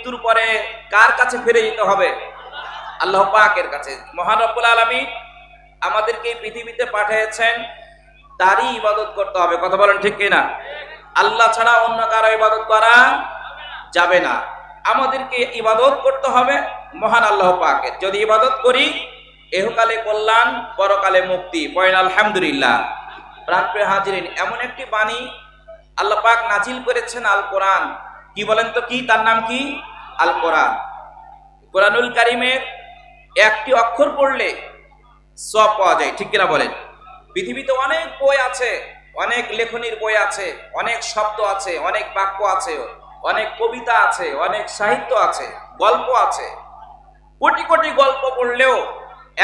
মৃত্যুর পরে কার কাছে ফিরে যেতে হবে? আল্লাহ পাকের কাছে। মহান রব্বুল আলামিন আমাদেরকে এই পৃথিবীতে পাঠিয়েছেন, তারই ইবাদত করতে হবে। কথা বলেন ঠিক কিনা? আল্লাহ ছাড়া অন্য কারো ইবাদত করা যাবে না। আমাদেরকে ইবাদত করতে হবে মহান আল্লাহ পাকের। যদি ইবাদত করি এহকালে কল্যাণ, পরকালে মুক্তি। পয়েন আলহামদুলিল্লাহ। প্রাণপ্রিয় হাজিরিন, এমন একটি বাণী আল্লাহ পাক নাজিল করেছেন, আল কোরআন। কি বলেন তো কি? তার নাম কি? আল কোরআন। কোরআনুল কারীমের একটি অক্ষর পড়লে সওয়াব পাওয়া যায়, ঠিক কিনা বলেন? পৃথিবীতে অনেক বই আছে, অনেক লেখনীর বই আছে, অনেক শব্দ আছে, অনেক বাক্য আছে, অনেক কবিতা আছে, অনেক সাহিত্য আছে, গল্প আছে। কোটি কোটি গল্প পড়লেও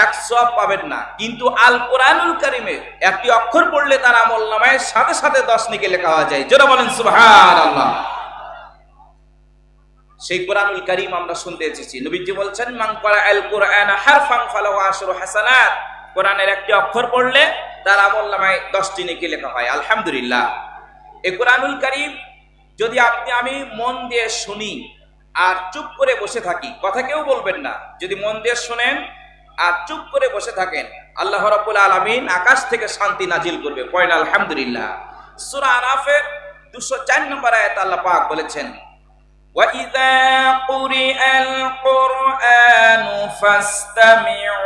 এক সওয়াব পাবেন না। কিন্তু আল কোরআনুল কারীমের একটি অক্ষর পড়লে তার আমলনামায় সাথে সাথে 10 নেকি লেখা হয়ে যায়। যারা বলেন সুবহানাল্লাহ। সেই কোরআনুল কারীম আমরা শুনতে এসেছি। নবীজি বলছেন, মান ক্বারাআল কুরআনা হারফান ফালাহু আশরু হাসানাত। কোরআনের একটি অক্ষর পড়লে তার আমলনামায় 10টি নেকি লেখা হয়। আলহামদুলিল্লাহ। এই কোরআনুল কারীম যদি আপনি আমি মন দিয়ে শুনি আর চুপ করে বসে থাকি, কথা কেউ বলবেন না, যদি মন দিয়ে শুনেন আর চুপ করে বসে থাকেন, আল্লাহ রাব্বুল আলামিন আকাশ থেকে শান্তি নাজিল করবে। পয়েন্ট আলহামদুলিল্লাহ। সূরা আরাফের 204 নম্বর আয়াতে আল্লাহ পাক বলেছেন, ওয়া ইযা কুরিআল কুরআনু ফাসতামিউ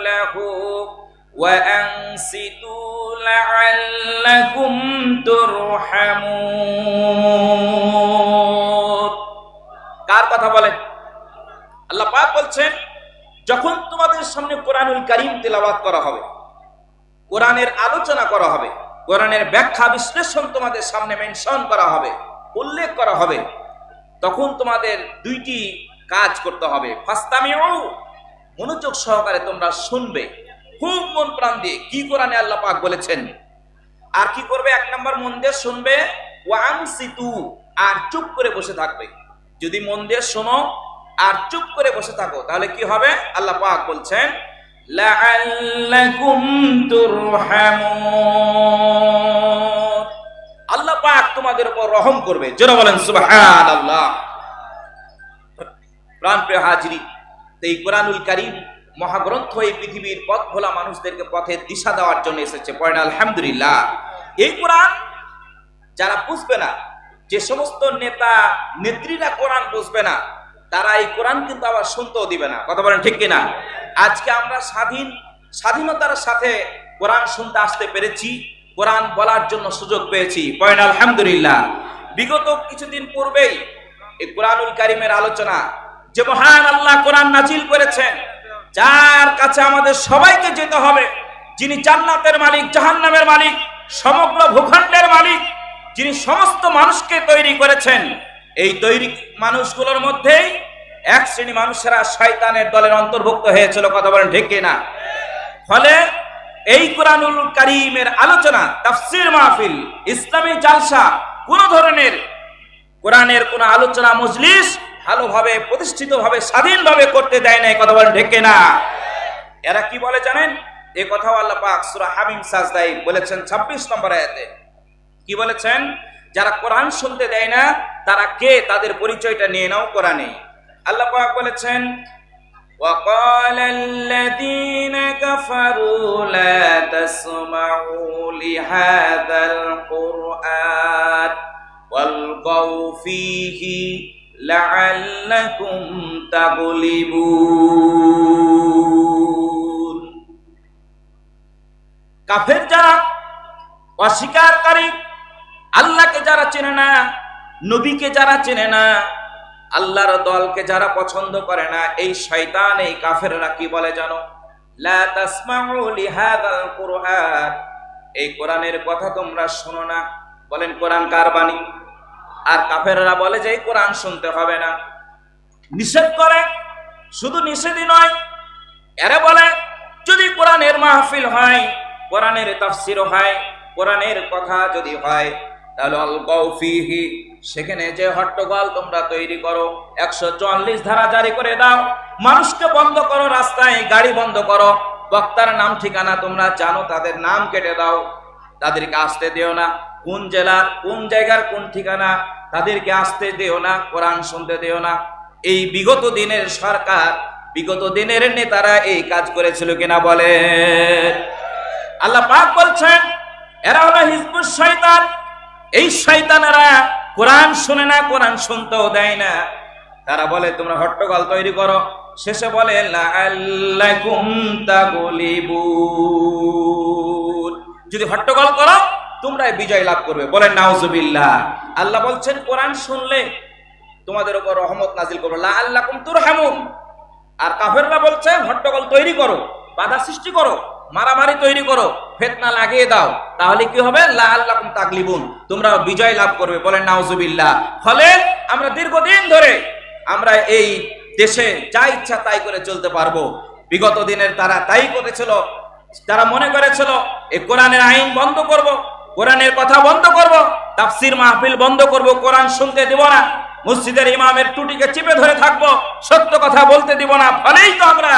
লাহু ওয়া আনসিতু লাআল্লাকুম তুরহামুন। কার কথা বলেন? আল্লাহ পাক বলছেন, যখন তোমাদের সামনে কোরআনুল কারীম তেলাওয়াত করা হবে, কোরআনের আলোচনা করা হবে, কোরআনের ব্যাখ্যা বিশ্লেষণ তোমাদের সামনে মেনশন করা হবে, উল্লেখ করা হবে, তখন তোমাদের দুইটি কাজ করতে হবে। ফাস্তামিউ, মনোযোগ সহকারে তোমরা শুনবে, খুব মন প্রাণ দিয়ে কি কোরআনে আল্লাহ পাক বলেছেন। আর কি করবে? 1 নম্বর মন দিয়ে শুনবে, ওয়া আনসিতু, আর চুপ করে বসে থাকবে। যদি মন দিয়ে শোনো আর চুপ করে বসে থাকো তাহলে কি হবে? আল্লাহ পাক বলছেন, লাআল্লাকুম তুরহামুন। আল্লাহ পাক তোমাদের উপর রহম করবে। যারা বলেন সুবহানাল্লাহ। প্রাণপ্রিয় হাজিরি, এই কোরআনুল কারীম মহাগ্রন্থ এই পৃথিবীর পথ ভোলা মানুষদেরকে পথের দিশা দেওয়ার জন্য এসেছে। পয়েন্ট আলহামদুলিল্লাহ। এই কোরআন যারা বুঝবে না, যে সমস্ত নেতা নেত্রীরা কোরআন বুঝবে না, তারা এই কোরআন কিন্তু আবার শুনতেও দিবে না। কথা বলেন ঠিক কিনা? আজকে আমরা স্বাধীনতার সাথে কোরআন শুনতে আসতে পেরেছি, কোরআন বলার জন্য সুযোগ পেয়েছি। পয়েন্ট আলহামদুলিল্লাহ। বিগত কিছুদিন পূর্বেই এই কোরআনুল কারীমের আলোচনা, যে মহান আল্লাহ কোরআন নাজিল করেছেন, যার কাছে আমাদের সবাইকে যেতে হবে, যিনি জান্নাতের মালিক, জাহান্নামের মালিক, সমগ্র ভূখণ্ডের মালিক, যিনি সমস্ত মানুষকে তৈরি করেছেন, এই তৈরি মানুষগুলোর মধ্যেই এক শ্রেণী মানুষেরা শয়তানের দলের অন্তর্ভুক্ত হয়েছিল। কথা বলেন ঠিক কিনা? ফলে এই কোরআনুল কারীমের আলোচনা, তাফসীর মাহফিল, ইসলামী জালসা, কোন ধরনের কোরআনের কোন আলোচনা মজলিস ভালোভাবে প্রতিষ্ঠিতভাবে স্বাধীনভাবে করতে দেয় না। কথা বলেন ঠিক কিনা? এরা কি বলে জানেন? এই কথাও আল্লাহ পাক সূরা হামিম সাজদায় বলেছেন 26 নম্বর আয়াতে। কি বলেছেন? যারা কোরআন শুনতে দেয় না তারা কে, তাদের পরিচয়টা নিয়ে নাও কোরআনে। আল্লাহ পাক বলেছেন, وَقَالَ الَّذِينَ كَفَرُوا لَا تَسْمَعُوا لِهَذَا الْقُرْآنِ وَالْغَوْا فِيهِ لَعَلَّكُمْ تَغْلِبُونَ। কাফের যারা, অস্বীকারকারী, আল্লাহকে যারা চেনে না, নবীকে যারা চেনে না, আল্লাহর দলকে যারা পছন্দ করে না, এই শয়তান, এই কাফেররা কি বলে জানো? লা তাসমাউ লিহাদাল কুরআন, এই কোরআনের কথা তোমরা শোনো না। বলেন কোরআন কার বাণী? আর কাফেররা বলে যে এই কোরআন শুনতে হবে না, নিষেধ করে। শুধু নিষেধই নয়, এরা বলে যদি কোরআনের মাহফিল হয়, কোরআনের তাফসীর হয়, কোরআনের কথা যদি হয়, তাহলে আলগাউ ফিহি, সেখানে যে হট্টগোল তোমরা তৈরি করো, 144 ধারা জারি করে দাও, মানুষকে বন্ধ করো, রাস্তায় গাড়ি বন্ধ করো, বক্তার নাম ঠিকানা তোমরা জানো, তাদের নাম কেটে দাও, তাদেরকে আসতে দিও না, কোন জেলার কোন জায়গার কোন ঠিকানা তাদেরকে আসতে দিও না, কোরআন শুনতে দিও না। এই বিগত দিনের সরকার, বিগত দিনের নেতারা এই কাজ করেছিল কিনা বলেন? আল্লাহ পাক বলছেন এরা হলো হিজবুশ শয়তান। এই শয়তানেরা কোরআন শুনে না, কোরআন শুনতেও দেয় না। তারা বলে তোমরা হট্টগোল তৈরি করো, শেষে বলে লাআল্লাকুম তাগলিবুন, যদি হট্টগোল করো তোমরা বিজয় লাভ করবে। বলেন নাউজুবিল্লাহ। আল্লাহ বলছেন কোরআন শুনলে তোমাদের উপর রহমত নাজিল করবে, লাআল্লাকুম তুরহামুন। আর কাফেররা বলছে হট্টগোল তৈরি করো, বাধা সৃষ্টি করো, মারামারি তৈরি করো, ফিতনা লাগিয়ে দাও, তাহলে কি হবে? লাআল্লাকুম তাগলিবুন, তোমরা বিজয় লাভ করবে। বলেন নাউজুবিল্লাহ। ফলে আমরা দীর্ঘদিন ধরে আমরা এই দেশে যা ইচ্ছা তাই করে চলতে পারবো। বিগত দিনের তারা তাই করেছিল। তারা মনে করেছিল এই কোরআনের আইন বন্ধ করব, কোরআনের কথা বন্ধ করব, তাফসীর মাহফিল বন্ধ করব, কোরআন শুনতে দেব না, মসজিদের ইমামের টুটিকে চিপে ধরে থাকবো, সত্য কথা বলতে দিব না। ফলেই তো আমরা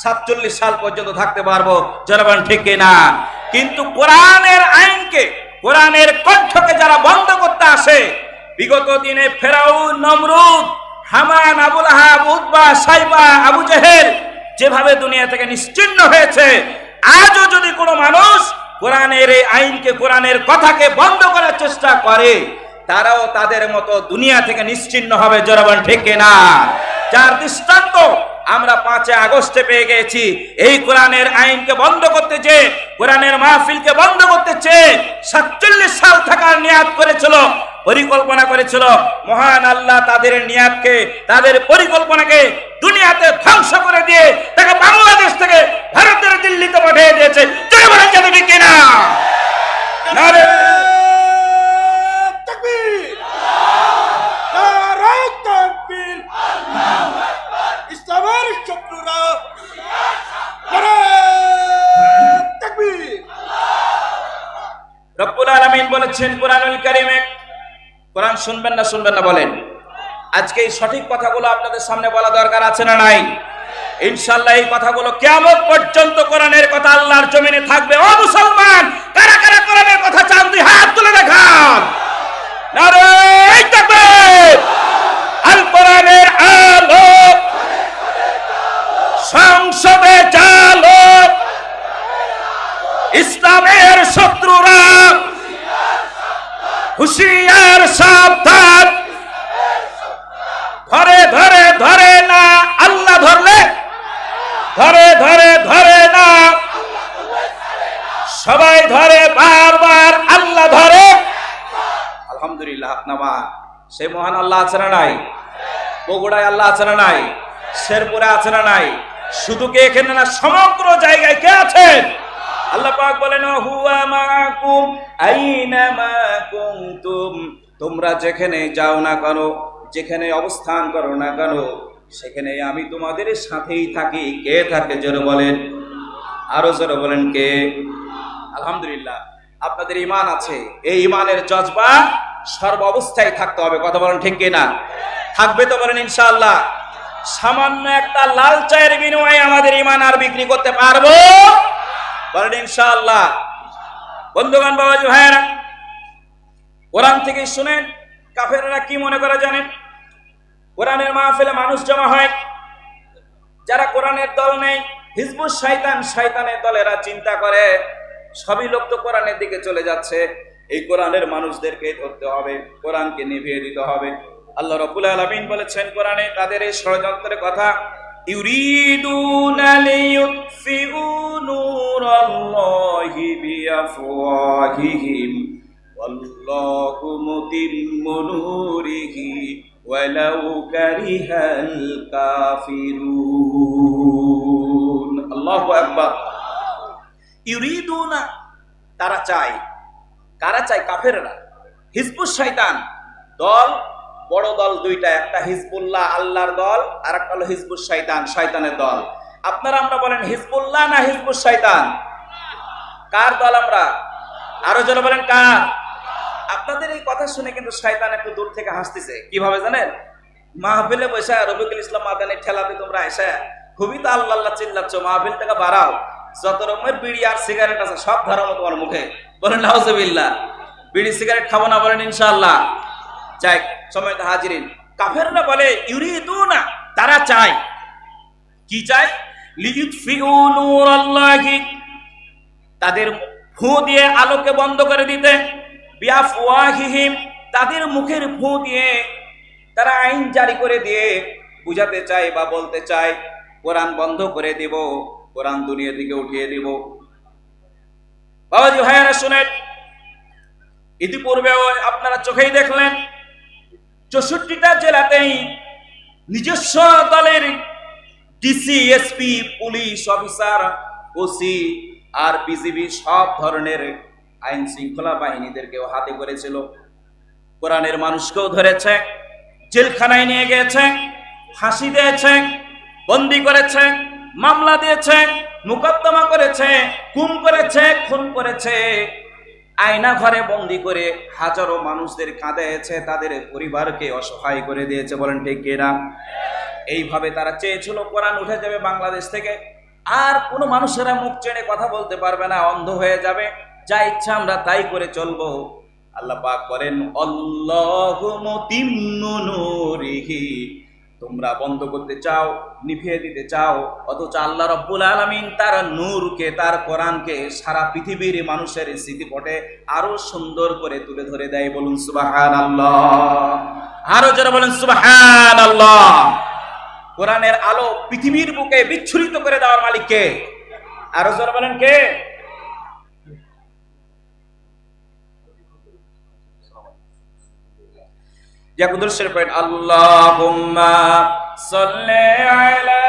47 সাল পর্যন্ত থাকতে পারবো। জনগণ ঠিক না? কিন্তু কোরআনের আইনকে, কোরআনের কণ্ঠকে যারা বন্ধ করতে আসে, বিগত দিনে ফেরাউন, নমরুদ, হামান, আবুল আহাব, উতবা, সাইবা, আবু জেহেল যেভাবে দুনিয়া থেকে নিশ্চিহ্ন হয়েছে, আজও যদি কোনো মানুষ কোরআনের এই আইনকে, কোরআনের কথাকে বন্ধ করার চেষ্টা করে, তারাও তাদের মতো দুনিয়া থেকে নিশ্চিহ্ন হবে। জনগণ ঠিক না? যার দৃষ্টান্ত আমরা 5 আগস্টে পেয়ে গেছি। এই কোরআনের আইনকে বন্ধ করতে চেয়ে, কোরআনের মাহফিলকে বন্ধ করতে চেয়ে 47 সাল থাকার নিয়াত করেছিল, পরিকল্পনা করেছিল। মহান আল্লাহ তাদের নিয়াতকে, তাদের পরিকল্পনাকে দুনিয়াতে ধ্বংস করে দিয়ে তাকে বাংলাদেশ থেকে ভারতের দিল্লিতে পাঠিয়ে দিয়েছে। জনগণ জানে ঠিক না? নারে তাকবীর, নারে তাকবীর। ইসলামের শত্রুরা নারে তাকবীর। রব্বুল আলামিন বলেছেন কোরআনুল কারীমে, কোরআন শুনবেন না শুনবেন না বলেন? আজকে এই সঠিক কথাগুলো আপনাদের সামনে বলা দরকার আছে না নাই? ইনশাআল্লাহ এই কথাগুলো কিয়ামত পর্যন্ত কোরআনের কথা আল্লাহর জমিনে থাকবে। ও মুসলমান, কারা কারা কোরআনের কথা চান দুই হাত তুলে দেখান। নারে তাকবীর। আল কোরআনের আলো সংসদে চালো, ইসলামের শত্রুরা হুঁশিয়ার সাবধান। ধরে ধরে ধরে না, আল্লাহ ধরলে ধরে ধরে ধরে না, সবাই ধরে বারবার, আল্লাহ ধরে। আলহামদুলিল্লাহ। আপনামা সেই মহান আল্লাহ আছে না নাই? বগুড়ায় আল্লাহ আছে না নাই? শেরপুরে আছে না নাই? শুধু কে এখানে না, সমগ্র জায়গায় কে আছেন? আল্লাহ পাক বলেন হুয়া মাকুম আইনামা কুনতুম, তোমরা যেখানে যাও না কেন, যেখানে অবস্থান করো না কেন, সেখানে আমি তোমাদের সাথেই থাকি। কে থাকে? জোরে বলেন, আরো জোরে বলেন কে? আলহামদুলিল্লাহ। আপনাদের ঈমান আছে, এই ঈমানের জজবা সর্ব অবস্থায় থাকতে হবে। কথা বলেন ঠিক কিনা? থাকবে তো বলেন ইনশাআল্লাহ। সামান্য একটা লাল চায়ের বিনিময়ে আমাদের ঈমান আর বিক্রি করতে পারবো? বলেন ইনশাআল্লাহ। বন্ধুগণ, বাবাজি, ভাইয়েরা, কোরআন থেকে শুনেন কাফেররা কি মনে করে জানেন? কোরআনের মাহফিলে মানুষ জমা হয়, যারা কোরআনের দল নেই, হিজবুশ শয়তান, শয়তানের দলেরা চিন্তা করে সবই লোক তো কোরআনের দিকে চলে যাচ্ছে, এই কোরআনের মানুষদেরকে ধরতে হবে, কোরআনকে নিভিয়ে দিতে হবে। আল্লাহ রাব্বুল আলামিন বলেছেন কোরআনে তাদের এই ষড়যন্ত্রের কথা, ইউরিদুনা লিয়ুতফিউ নূরাল্লাহি বিআফওয়াহিহিম ওয়াল্লাহু মুতিম্মু নূরিহি ওয়ালাউ কারিহাল কাফিরুন। আল্লাহু আকবার। ইউরিদুনা, তারা চায়। কারা চায়? কাফেররা। হিজবুশ শয়তান দল, বড় দল দুইটা, একটা হিজবুল্লাহ আল্লাহর দল, আর একটা হলো হিজবুশ শয়তান, শয়তানের দল। আপনারা আমরা বলেন হিজবুল্লাহ না হিজবুশ শয়তান? কার দল আমরা? আরো জোরে বলেন কার? আপনাদের এই কথা শুনে কিন্তু শয়তান একটু দূর থেকে হাসতেছে। কিভাবে জানেন? মাহফিলে বসে রফিকুল ইসলাম মাদানী ঠেলাতে তোমরা এসে খুবই তো আল্লাহ আল্লাহ চিল্লাচ্ছ, মাহফিল থেকে বাড়াও, যত রকমের বিড়ি আর সিগারেট আছে সব ধরাবো তোমার মুখে। বলেন নাউজুবিল্লাহ। বিড়ি সিগারেট খাবো না? বলেন ইনশাআল্লাহ। যাই সময় তো হাজিরিন, কাফেররা বলে ইউরিদুনা, তারা চায় কি চায়? লিইউতফিউ নূরাল্লাহি, তাদের ফু দিয়ে আলোকে বন্ধ করে দিতে, বিআফওয়াহিহিম, তাদের মুখের ফু দিয়ে তারা আইন জারি করে দিয়ে বুঝাতে চায় বা বলতে চায় কোরআন বন্ধ করে দিব, কোরআন দুনিয়া থেকে উঠিয়ে দিব। বাবাজি ভাইয়ারা শুনেন, ইতিপূর্বে আপনারা চোখেই দেখলেন 64টা জেলাতেই নিজস্ব দলের DC, SP, police officer, OC আর বিজিবি সব ধরনের আইন শৃঙ্খলা বাহিনীদেরকেও হাতে করেছিল। কোরআনের মানুষকেও ধরেছে, জেলখানায় নিয়ে গিয়েছে, ফাঁসি দিয়েছে, বন্দি করেছে, মামলা দিয়েছে, মোকদ্দমা করেছে, গুম করেছে, খুন করেছে, আয়না ঘরে বন্দি করে হাজারো মানুষদের কাঁদিয়েছে, তাদের পরিবারকে অসহায় করে দিয়েছে। বলেন ঠিক কিনা? এইভাবে তারা চেয়েছিল কোরআন উঠে যাবে বাংলাদেশ থেকে, আর কোনো মানুষেরা মুখ চেনে কথা বলতে পারবে না, অন্ধ হয়ে যাবে, যা ইচ্ছা আমরা তাই করে চলবো। আল্লাহ পাক বলেন, আল্লাহু মুতিম্মু নূরিহি, তোমরা বন্ধ করতে চাও, নিভিয়ে দিতে চাও, অথচ আল্লাহ রাব্বুল আলামিন তার নূরকে, তার কোরআনকে সারা পৃথিবীর মানুষের স্মৃতিপটে আরো সুন্দর করে তুলে ধরে দেয়। বলুন সুবহানাল্লাহ, আরো যারা বলেন সুবহানাল্লাহ। কোরআনের আলো পৃথিবীর বুকে বিচ্ছুরিত করে দেওয়ার মালিক কে? আরো যারা বলেন কে? يا قدر الشريف اللهم صل على